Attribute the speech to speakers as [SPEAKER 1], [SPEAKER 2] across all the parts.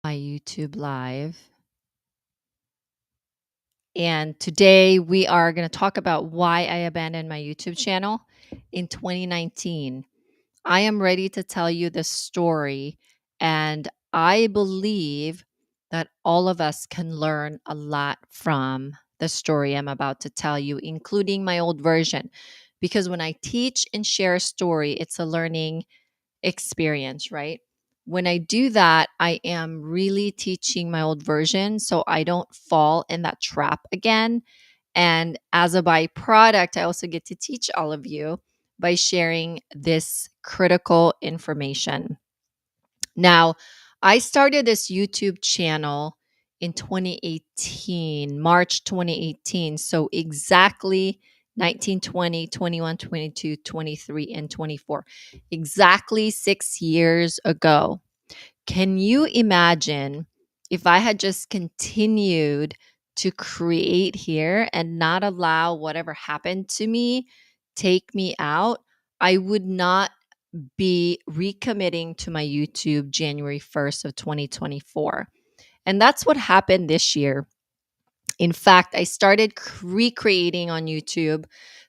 [SPEAKER 1] My YouTube live. And today we are going to talk about why I abandoned my YouTube channel in 2019. I am ready to tell you this story, and I believe that all of us can learn a lot from the story I'm about to tell you, including my old version. Because when I teach and share a story, it's a learning experience, right? When I do that, I am really teaching my old version so I don't fall in that trap again. And as a byproduct, I also get to teach all of you by sharing this critical information. Now, I started this YouTube channel in 2018, March 2018. So exactly 19, 20, 21, 22, 23, and 24. Exactly 6 years ago. Can you imagine if I had just continued to create here and not allow whatever happened to me take me out? I would not be recommitting to my YouTube January 1st of 2024. And that's what happened this year. In fact, I started recreating on YouTube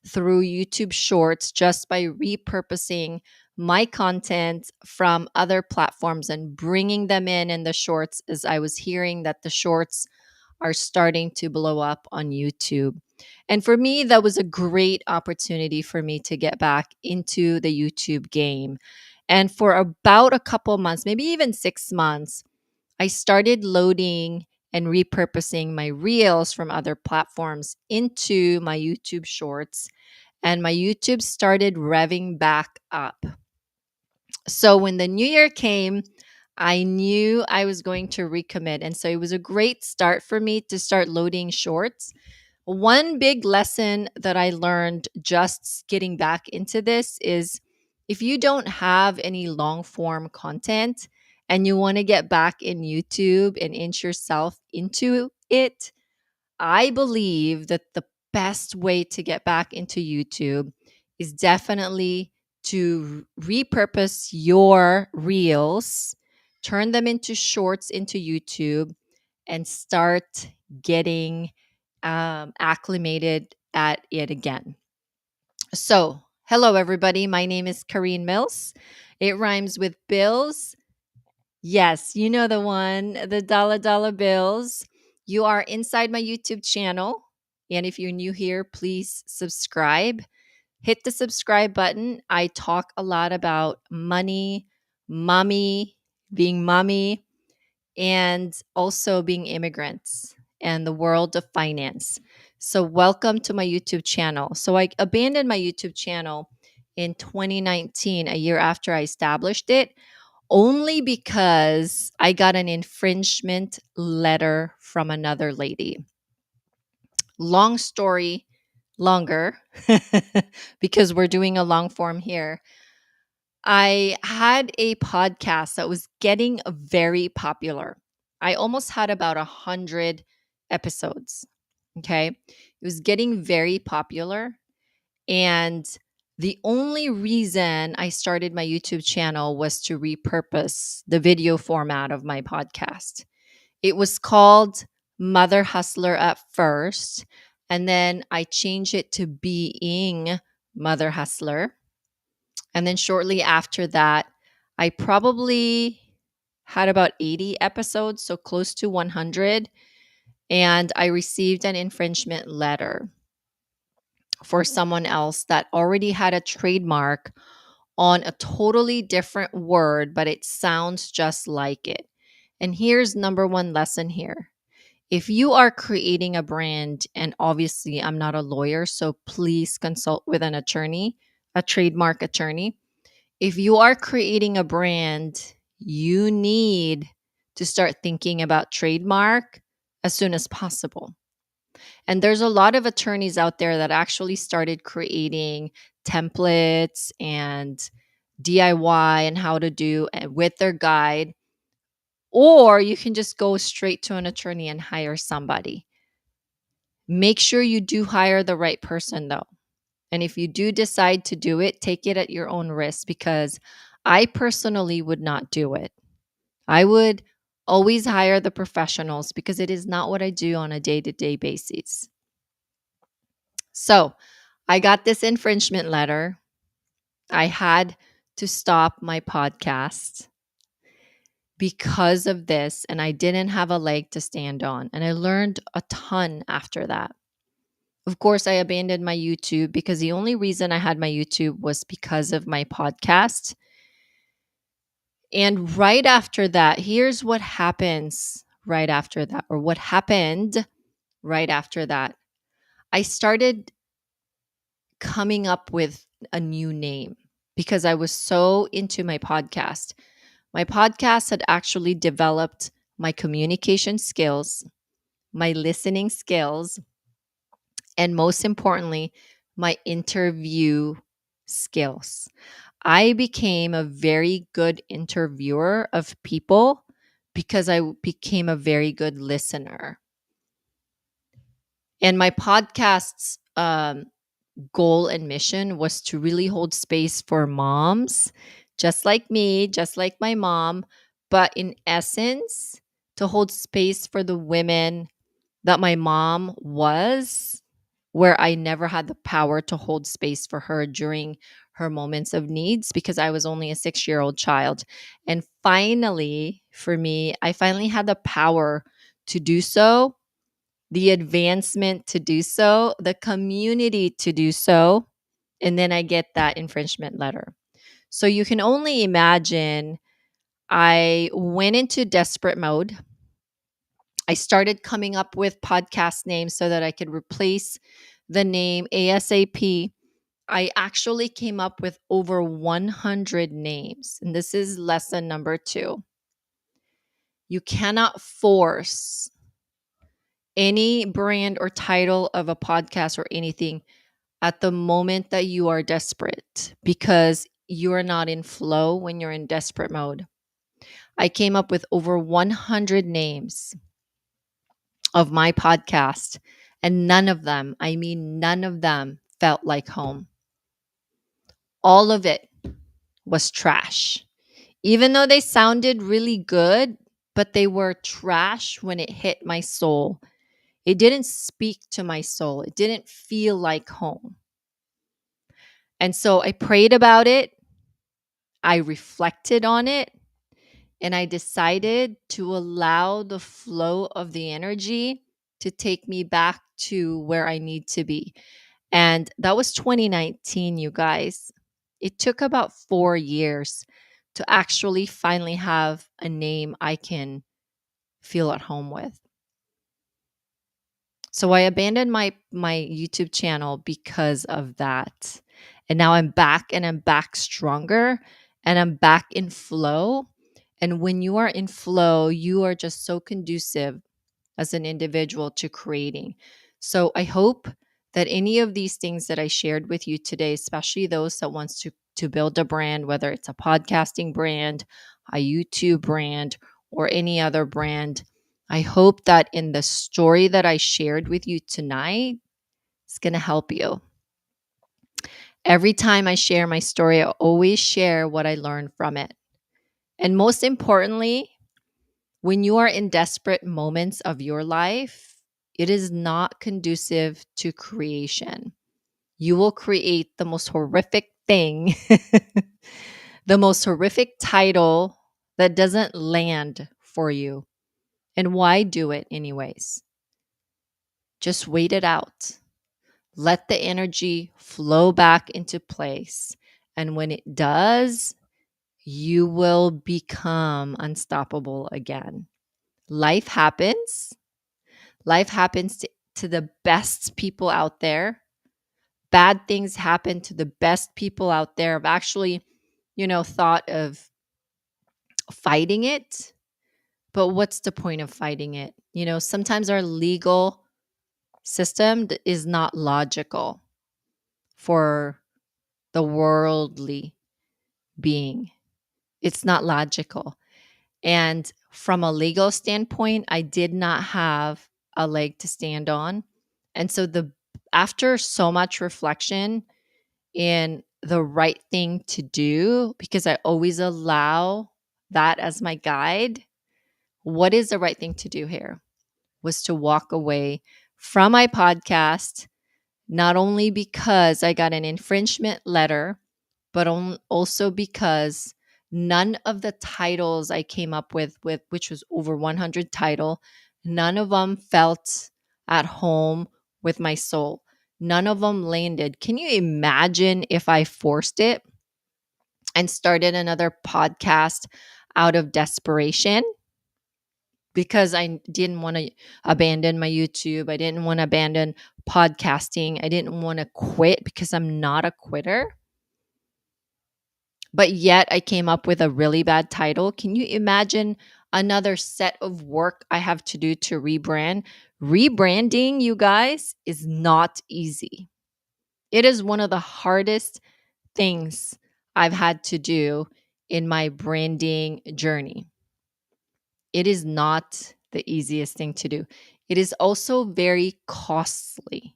[SPEAKER 1] through YouTube Shorts just by repurposing my content from other platforms and bringing them in the shorts, as I was hearing that the shorts are starting to blow up on YouTube. And for me, that was a great opportunity for me to get back into the YouTube game. And for about a couple months, maybe even 6 months, I started loading and repurposing my reels from other platforms into my YouTube shorts, and my YouTube started revving back up. So when the new year came, I knew I was going to recommit. And so it was a great start for me to start loading shorts. One big lesson that I learned just getting back into this is if you don't have any long form content and you want to get back in YouTube and inch yourself into it, I believe that the best way to get back into YouTube is definitely to repurpose your reels, turn them into shorts into YouTube, and start getting acclimated at it again. So, hello, everybody. My name is Kareen Mills. It rhymes with bills. Yes, you know the one, the dollar bills. You are inside my YouTube channel. And if you're new here, please subscribe. Hit the subscribe button. I talk a lot about money, being mommy, and also being immigrants and the world of finance. So, welcome to my YouTube channel. So, I abandoned my YouTube channel in 2019, a year after I established it, only because I got an infringement letter from another lady. Long story longer, because we're doing a long form here. I had a podcast that was getting very popular. I almost had about 100 episodes. Okay. It was getting very popular. And the only reason I started my YouTube channel was to repurpose the video format of my podcast. It was called Mother Hustler at first. And then I changed it to Being Mother Hustler. And then shortly after that, I probably had about 80 episodes, so close to 100. And I received an infringement letter for someone else that already had a trademark on a totally different word, but it sounds just like it. And here's number one lesson here. If you are creating a brand, and obviously I'm not a lawyer, so please consult with an attorney, a trademark attorney. If you are creating a brand, you need to start thinking about trademark as soon as possible. And there's a lot of attorneys out there that actually started creating templates and DIY and how to do with their guide. Or you can just go straight to an attorney and hire somebody. Make sure you do hire the right person though. And if you do decide to do it, take it at your own risk, because I personally would not do it. I would Always hire the professionals because it is not what I do on a day to day basis. So I got this infringement letter. I had to stop my podcast because of this, and I didn't have a leg to stand on. And I learned a ton after that. Of course, I abandoned my YouTube because the only reason I had my YouTube was because of my podcast. And right after that, here's what happens right after that, or what happened right after that. I started coming up with a new name because I was so into my podcast. My podcast had actually developed my communication skills, my listening skills, and most importantly, my interview skills. I became a very good interviewer of people because I became a very good listener. And my podcast's goal and mission was to really hold space for moms, just like me, just like my mom, but in essence, to hold space for the women that my mom was, where I never had the power to hold space for her during her moments of needs because I was only a 6-year-old child. And finally, for me, I finally had the power to do so, the advancement to do so, the community to do so. And then I get that infringement letter. So you can only imagine I went into desperate mode. I started coming up with podcast names so that I could replace the name ASAP. I actually came up with over 100 names, and this is lesson number 2. You cannot force any brand or title of a podcast or anything at the moment that you are desperate because you are not in flow when you're in desperate mode. I came up with over 100 names of my podcast, and none of them, I mean, none of them felt like home. All of it was trash. Even though they sounded really good, but they were trash when it hit my soul. It didn't speak to my soul. It didn't feel like home. And so I prayed about it. I reflected on it. And I decided to allow the flow of the energy to take me back to where I need to be. And that was 2019, you guys. It took about 4 years to actually finally have a name I can feel at home with. So I abandoned my YouTube channel because of that. And now I'm back, and I'm back stronger, and I'm back in flow. And when you are in flow, you are just so conducive as an individual to creating. So I hope that any of these things that I shared with you today, especially those that wants to build a brand, whether it's a podcasting brand, a YouTube brand, or any other brand, I hope that in the story that I shared with you tonight, it's going to help you. Every time I share my story, I always share what I learned from it. And most importantly, when you are in desperate moments of your life, it is not conducive to creation. You will create the most horrific thing, the most horrific title that doesn't land for you. And why do it anyways? Just wait it out. Let the energy flow back into place. And when it does, you will become unstoppable again. Life happens. Life happens to the best people out there. Bad things happen to the best people out there. I've actually, thought of fighting it. But what's the point of fighting it? Sometimes our legal system is not logical for the worldly being. It's not logical. And from a legal standpoint, I did not have a leg to stand on. And so after so much reflection in the right thing to do, because I always allow that as my guide, what is the right thing to do here was to walk away from my podcast, not only because I got an infringement letter, but also because none of the titles I came up with which was over 100 title, none of them felt at home with my soul. None of them landed. Can you imagine if I forced it and started another podcast out of desperation? Because I didn't want to abandon my YouTube. I didn't want to abandon podcasting. I didn't want to quit because I'm not a quitter. But yet I came up with a really bad title. Can you imagine another set of work I have to do to rebrand? Rebranding, you guys, is not easy. It is one of the hardest things I've had to do in my branding journey. It is not the easiest thing to do. It is also very costly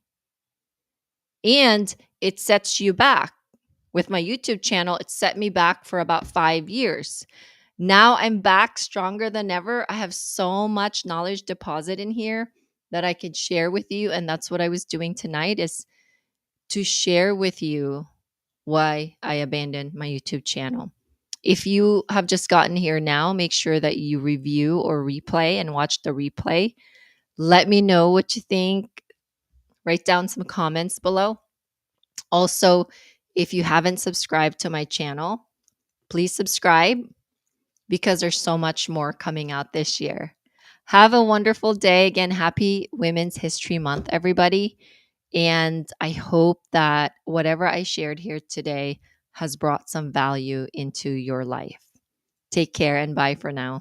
[SPEAKER 1] and it sets you back. With my YouTube channel, it set me back for about 5 years. Now I'm back stronger than ever. I have so much knowledge deposit in here that I could share with you. And that's what I was doing tonight, is to share with you why I abandoned my YouTube channel. If you have just gotten here now, make sure that you review or replay and watch the replay. Let me know what you think. Write down some comments below. Also, if you haven't subscribed to my channel, please subscribe because there's so much more coming out this year. Have a wonderful day. Again, happy Women's History Month, everybody. And I hope that whatever I shared here today has brought some value into your life. Take care and bye for now.